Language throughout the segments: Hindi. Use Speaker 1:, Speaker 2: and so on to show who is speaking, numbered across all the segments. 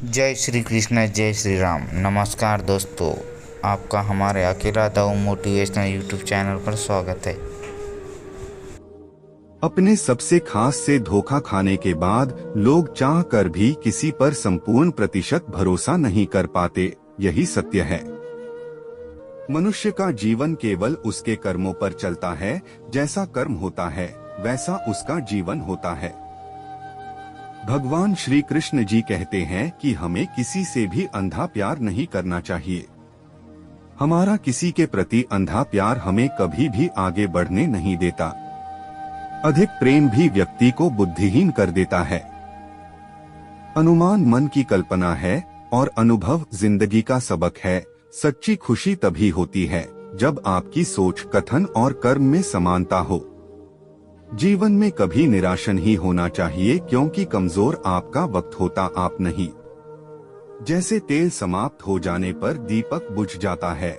Speaker 1: जय श्री कृष्ण, जय श्री राम। नमस्कार दोस्तों, आपका हमारे अकेला दाऊ मोटिवेशनल यूट्यूब चैनल पर स्वागत है।
Speaker 2: अपने सबसे खास से धोखा खाने के बाद लोग चाह कर भी किसी पर संपूर्ण प्रतिशत भरोसा नहीं कर पाते। यही सत्य है। मनुष्य का जीवन केवल उसके कर्मों पर चलता है। जैसा कर्म होता है वैसा उसका जीवन होता है। भगवान श्री कृष्ण जी कहते हैं कि हमें किसी से भी अंधा प्यार नहीं करना चाहिए। हमारा किसी के प्रति अंधा प्यार हमें कभी भी आगे बढ़ने नहीं देता। अधिक प्रेम भी व्यक्ति को बुद्धिहीन कर देता है। अनुमान मन की कल्पना है और अनुभव जिंदगी का सबक है। सच्ची खुशी तभी होती है जब आपकी सोच, कथन और कर्म में समानता हो। जीवन में कभी निराश नहीं होना चाहिए, क्योंकि कमजोर आपका वक्त होता, आप नहीं। जैसे तेल समाप्त हो जाने पर दीपक बुझ जाता है,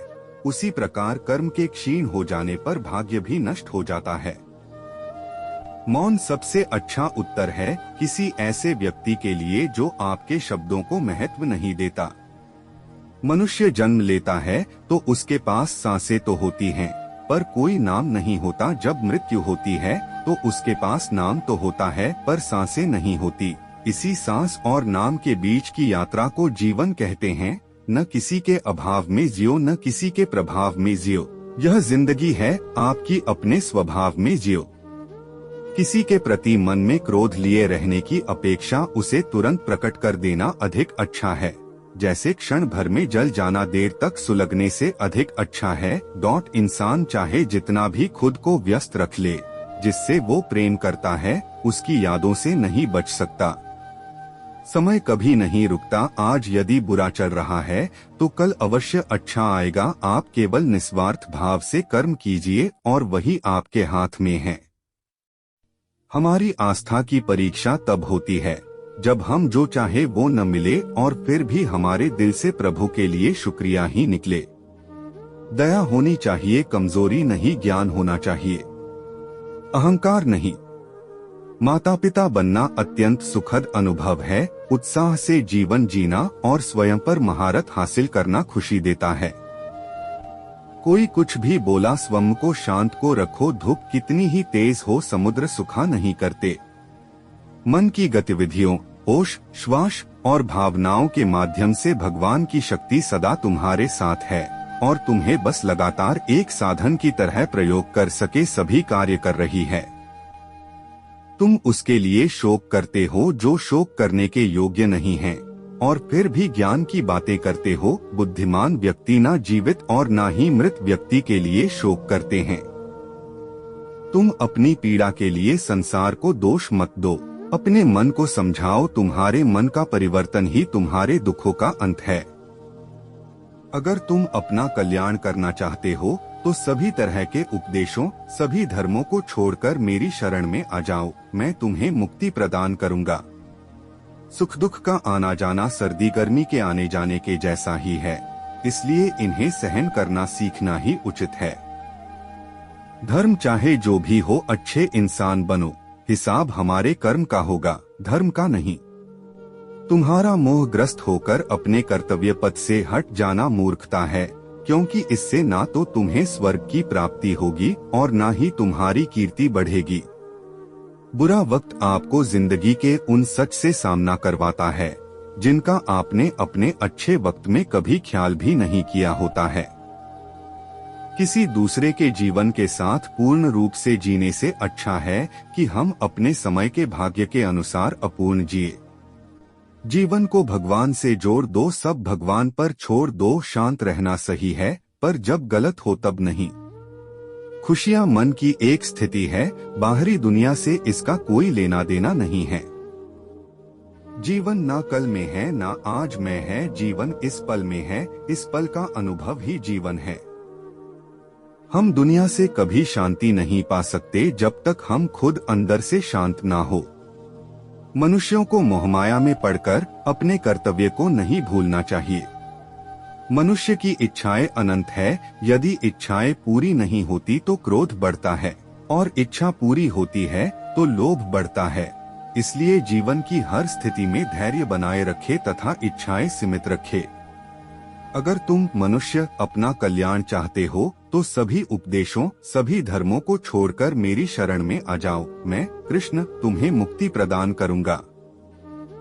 Speaker 2: उसी प्रकार कर्म के क्षीण हो जाने पर भाग्य भी नष्ट हो जाता है। मौन सबसे अच्छा उत्तर है किसी ऐसे व्यक्ति के लिए जो आपके शब्दों को महत्व नहीं देता। मनुष्य जन्म लेता है तो उसके पास सांसें तो होती हैं, पर कोई नाम नहीं होता। जब मृत्यु होती है तो उसके पास नाम तो होता है, पर सांसें नहीं होती। इसी सांस और नाम के बीच की यात्रा को जीवन कहते हैं। न किसी के अभाव में जियो, न किसी के प्रभाव में जियो। यह जिंदगी है, आपकी अपने स्वभाव में जियो। किसी के प्रति मन में क्रोध लिए रहने की अपेक्षा उसे तुरंत प्रकट कर देना अधिक अच्छा है। जैसे क्षण भर में जल जाना देर तक सुलगने से अधिक अच्छा है। इंसान चाहे जितना भी खुद को व्यस्त रख ले, जिससे वो प्रेम करता है उसकी यादों से नहीं बच सकता। समय कभी नहीं रुकता। आज यदि बुरा चल रहा है तो कल अवश्य अच्छा आएगा। आप केवल निस्वार्थ भाव से कर्म कीजिए और वही आपके हाथ में है। हमारी आस्था की परीक्षा तब होती है जब हम जो चाहे वो न मिले और फिर भी हमारे दिल से प्रभु के लिए शुक्रिया ही निकले। दया होनी चाहिए, कमजोरी नहीं। ज्ञान होना चाहिए, अहंकार नहीं। माता पिता बनना अत्यंत सुखद अनुभव है। उत्साह से जीवन जीना और स्वयं पर महारत हासिल करना खुशी देता है। कोई कुछ भी बोला, स्वयं को शांत को रखो। धूप कितनी ही तेज हो, समुद्र सुखा नहीं करते। मन की गतिविधियों, होश, श्वास और भावनाओं के माध्यम से भगवान की शक्ति सदा तुम्हारे साथ है और तुम्हें बस लगातार एक साधन की तरह प्रयोग कर सके सभी कार्य कर रही है। तुम उसके लिए शोक करते हो जो शोक करने के योग्य नहीं है, और फिर भी ज्ञान की बातें करते हो। बुद्धिमान व्यक्ति ना जीवित और ना ही मृत व्यक्ति के लिए शोक करते हैं। तुम अपनी पीड़ा के लिए संसार को दोष मत दो, अपने मन को समझाओ। तुम्हारे मन का परिवर्तन ही तुम्हारे दुखों का अंत है। अगर तुम अपना कल्याण करना चाहते हो तो सभी तरह के उपदेशों, सभी धर्मों को छोड़कर मेरी शरण में आ जाओ। मैं तुम्हें मुक्ति प्रदान करूंगा। सुख दुख का आना जाना सर्दी गर्मी के आने जाने के जैसा ही है, इसलिए इन्हें सहन करना सीखना ही उचित है। धर्म चाहे जो भी हो, अच्छे इंसान बनो। हिसाब हमारे कर्म का होगा, धर्म का नहीं। तुम्हारा मोहग्रस्त होकर अपने कर्तव्य पथ से हट जाना मूर्खता है, क्योंकि इससे ना तो तुम्हें स्वर्ग की प्राप्ति होगी और ना ही तुम्हारी कीर्ति बढ़ेगी। बुरा वक्त आपको जिंदगी के उन सच से सामना करवाता है जिनका आपने अपने अच्छे वक्त में कभी ख्याल भी नहीं किया होता है। किसी दूसरे के जीवन के साथ पूर्ण रूप से जीने से अच्छा है कि हम अपने समय के भाग्य के अनुसार अपूर्ण जिए। जीवन को भगवान से जोड़ दो, सब भगवान पर छोड़ दो। शांत रहना सही है, पर जब गलत हो तब नहीं। खुशियां मन की एक स्थिति है, बाहरी दुनिया से इसका कोई लेना देना नहीं है। जीवन ना कल में है ना आज में है, जीवन इस पल में है। इस पल का अनुभव ही जीवन है। हम दुनिया से कभी शांति नहीं पा सकते जब तक हम खुद अंदर से शांत ना हो। मनुष्यों को मोहमाया में पड़कर अपने कर्तव्य को नहीं भूलना चाहिए। मनुष्य की इच्छाएं अनंत है। यदि इच्छाएं पूरी नहीं होती तो क्रोध बढ़ता है, और इच्छा पूरी होती है तो लोभ बढ़ता है। इसलिए जीवन की हर स्थिति में धैर्य बनाए रखे तथा इच्छाएं सीमित रखे। अगर तुम मनुष्य अपना कल्याण चाहते हो तो सभी उपदेशों, सभी धर्मों को छोड़कर मेरी शरण में आ जाओ। मैं कृष्ण तुम्हें मुक्ति प्रदान करूंगा।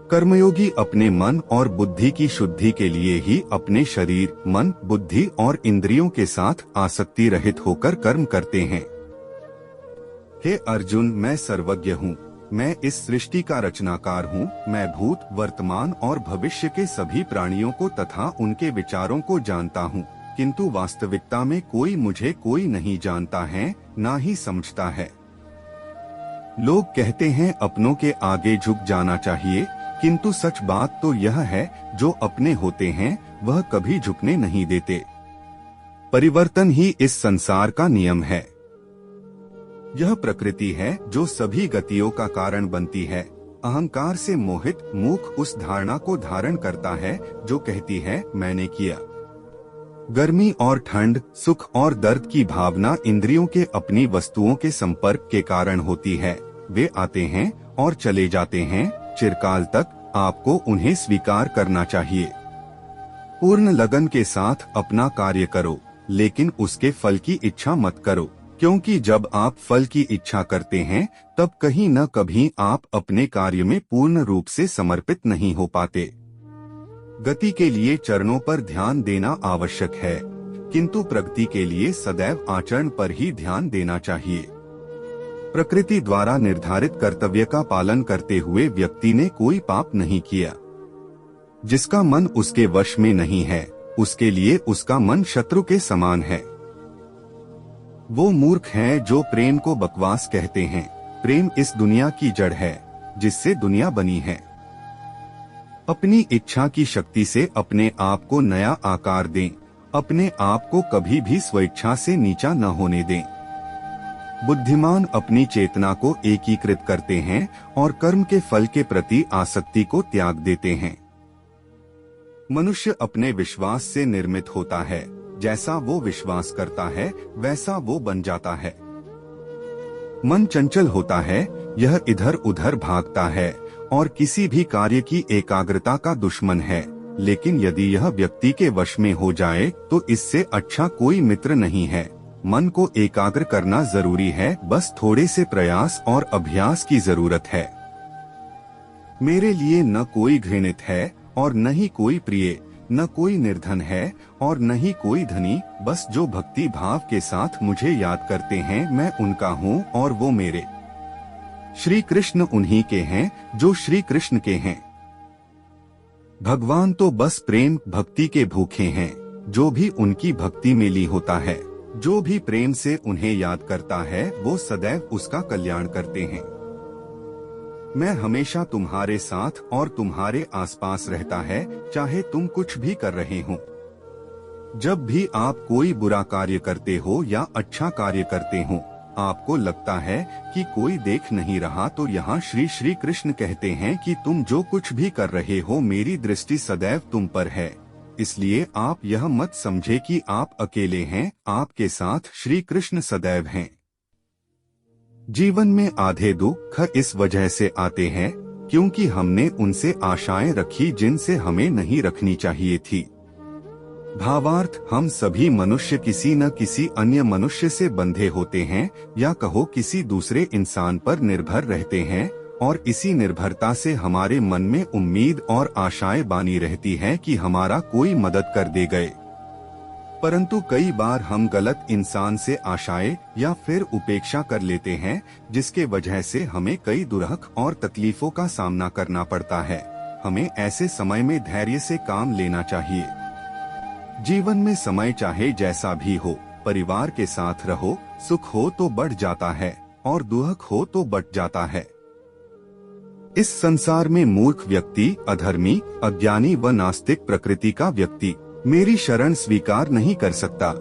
Speaker 2: कर्मयोगी अपने मन और बुद्धि की शुद्धि के लिए ही अपने शरीर, मन, बुद्धि और इंद्रियों के साथ आसक्ति रहित होकर कर्म करते हैं। हे अर्जुन, मैं सर्वज्ञ हूँ। मैं इस सृष्टि का रचनाकार हूँ। मैं भूत, वर्तमान और भविष्य के सभी प्राणियों को तथा उनके विचारों को जानता हूँ, किंतु वास्तविकता में कोई नहीं जानता है, ना ही समझता है। लोग कहते हैं अपनों के आगे झुक जाना चाहिए, किंतु सच बात तो यह है, जो अपने होते हैं वह कभी झुकने नहीं देते। परिवर्तन ही इस संसार का नियम है। यह प्रकृति है जो सभी गतियों का कारण बनती है। अहंकार से मोहित मूख उस धारणा को धारण करता है जो कहती है मैंने किया। गर्मी और ठंड, सुख और दर्द की भावना इंद्रियों के अपनी वस्तुओं के संपर्क के कारण होती है। वे आते हैं और चले जाते हैं, चिरकाल तक आपको उन्हें स्वीकार करना चाहिए। पूर्ण लगन के साथ अपना कार्य करो, लेकिन उसके फल की इच्छा मत करो, क्योंकि जब आप फल की इच्छा करते हैं तब कहीं न कभी आप अपने कार्य में पूर्ण रूप से समर्पित नहीं हो पाते। गति के लिए चरणों पर ध्यान देना आवश्यक है, किंतु प्रगति के लिए सदैव आचरण पर ही ध्यान देना चाहिए। प्रकृति द्वारा निर्धारित कर्तव्य का पालन करते हुए व्यक्ति ने कोई पाप नहीं किया। जिसका मन उसके वश में नहीं है, उसके लिए उसका मन शत्रु के समान है। वो मूर्ख हैं जो प्रेम को बकवास कहते हैं। प्रेम इस दुनिया की जड़ है, जिससे दुनिया बनी है। अपनी इच्छा की शक्ति से अपने आप को नया आकार दें। अपने आप को कभी भी स्वेच्छा से नीचा न होने दें। बुद्धिमान अपनी चेतना को एकीकृत करते हैं और कर्म के फल के प्रति आसक्ति को त्याग देते हैं। मनुष्य अपने विश्वास से निर्मित होता है। जैसा वो विश्वास करता है वैसा वो बन जाता है। मन चंचल होता है, यह इधर उधर भागता है और किसी भी कार्य की एकाग्रता का दुश्मन है। लेकिन यदि यह व्यक्ति के वश में हो जाए तो इससे अच्छा कोई मित्र नहीं है। मन को एकाग्र करना जरूरी है, बस थोड़े से प्रयास और अभ्यास की जरूरत है। मेरे लिए न कोई घृणित है और न ही कोई प्रिय, न कोई निर्धन है और न ही कोई धनी। बस जो भक्ति भाव के साथ मुझे याद करते हैं, मैं उनका हूँ और वो मेरे। श्री कृष्ण उन्हीं के हैं जो श्री कृष्ण के हैं। भगवान तो बस प्रेम भक्ति के भूखे हैं। जो भी उनकी भक्ति में ली होता है, जो भी प्रेम से उन्हें याद करता है, वो सदैव उसका कल्याण करते हैं। मैं हमेशा तुम्हारे साथ और तुम्हारे आसपास रहता है, चाहे तुम कुछ भी कर रहे हो। जब भी आप कोई बुरा कार्य करते हो या अच्छा कार्य करते हो, आपको लगता है कि कोई देख नहीं रहा, तो यहाँ श्री श्री कृष्ण कहते हैं कि तुम जो कुछ भी कर रहे हो, मेरी दृष्टि सदैव तुम पर है। इसलिए आप यह मत समझे कि आप अकेले हैं, आपके साथ श्री कृष्ण सदैव हैं। जीवन में आधे दुख इस वजह से आते हैं क्योंकि हमने उनसे आशाएं रखी जिनसे हमें नहीं रखनी चाहिए थी। भावार्थ, हम सभी मनुष्य किसी न किसी अन्य मनुष्य से बंधे होते हैं, या कहो किसी दूसरे इंसान पर निर्भर रहते हैं, और इसी निर्भरता से हमारे मन में उम्मीद और आशाएं बानी रहती हैं कि हमारा कोई मदद कर दे गए। परंतु कई बार हम गलत इंसान से आशाएं या फिर उपेक्षा कर लेते हैं, जिसके वजह से हमें कई दुरख और तकलीफों का सामना करना पड़ता है। हमें ऐसे समय में धैर्य से काम लेना चाहिए। जीवन में समय चाहे जैसा भी हो, परिवार के साथ रहो, सुख हो तो बढ़ जाता है और दुख हो तो बट जाता है। इस संसार में मूर्ख व्यक्ति, अधर्मी, अज्ञानी व नास्तिक प्रकृति का व्यक्ति मेरी शरण स्वीकार नहीं कर सकता।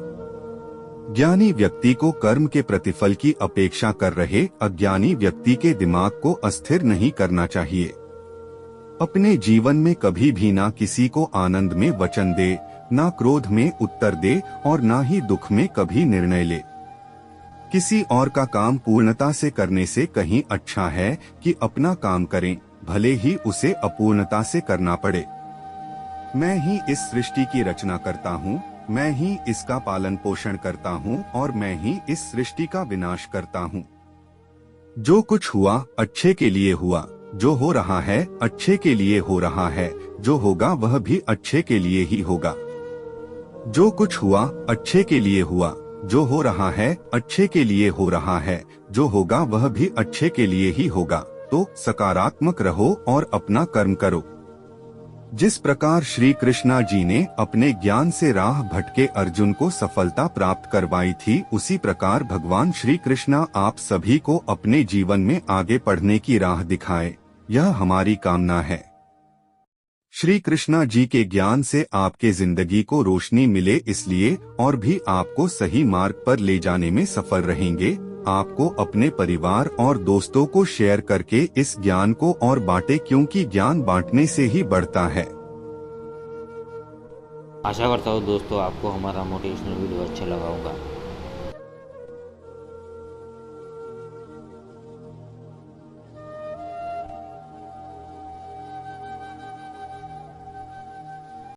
Speaker 2: ज्ञानी व्यक्ति को कर्म के प्रतिफल की अपेक्षा कर रहे अज्ञानी व्यक्ति के दिमाग को अस्थिर नहीं करना चाहिए। अपने जीवन में कभी भी ना किसी को आनंद में वचन दे, ना क्रोध में उत्तर दे और ना ही दुख में कभी निर्णय ले। किसी और का काम पूर्णता से करने से कहीं अच्छा है कि अपना काम करें, भले ही उसे अपूर्णता से करना पड़े। मैं ही इस सृष्टि की रचना करता हूँ, मैं ही इसका पालन पोषण करता हूँ और मैं ही इस सृष्टि का विनाश करता हूँ। जो कुछ हुआ अच्छे के लिए हुआ, जो हो रहा है अच्छे के लिए हो रहा है, जो होगा वह भी अच्छे के लिए ही होगा। जो कुछ हुआ अच्छे के लिए हुआ, जो हो रहा है अच्छे के लिए हो रहा है, जो होगा वह भी अच्छे के लिए ही होगा। तो सकारात्मक रहो और अपना कर्म करो। जिस प्रकार श्री कृष्णा जी ने अपने ज्ञान से राह भटके अर्जुन को सफलता प्राप्त करवाई थी, उसी प्रकार भगवान श्री कृष्णा आप सभी को अपने जीवन में आगे बढ़ने की राह दिखाए, यह हमारी कामना है। श्री कृष्णा जी के ज्ञान से आपके जिंदगी को रोशनी मिले, इसलिए और भी आपको सही मार्ग पर ले जाने में सफल रहेंगे। आपको अपने परिवार और दोस्तों को शेयर करके इस ज्ञान को और बांटे, क्योंकि ज्ञान बांटने से ही बढ़ता है।
Speaker 1: आशा करता हूँ दोस्तों आपको हमारा मोटिवेशनल वीडियो अच्छा लगा होगा।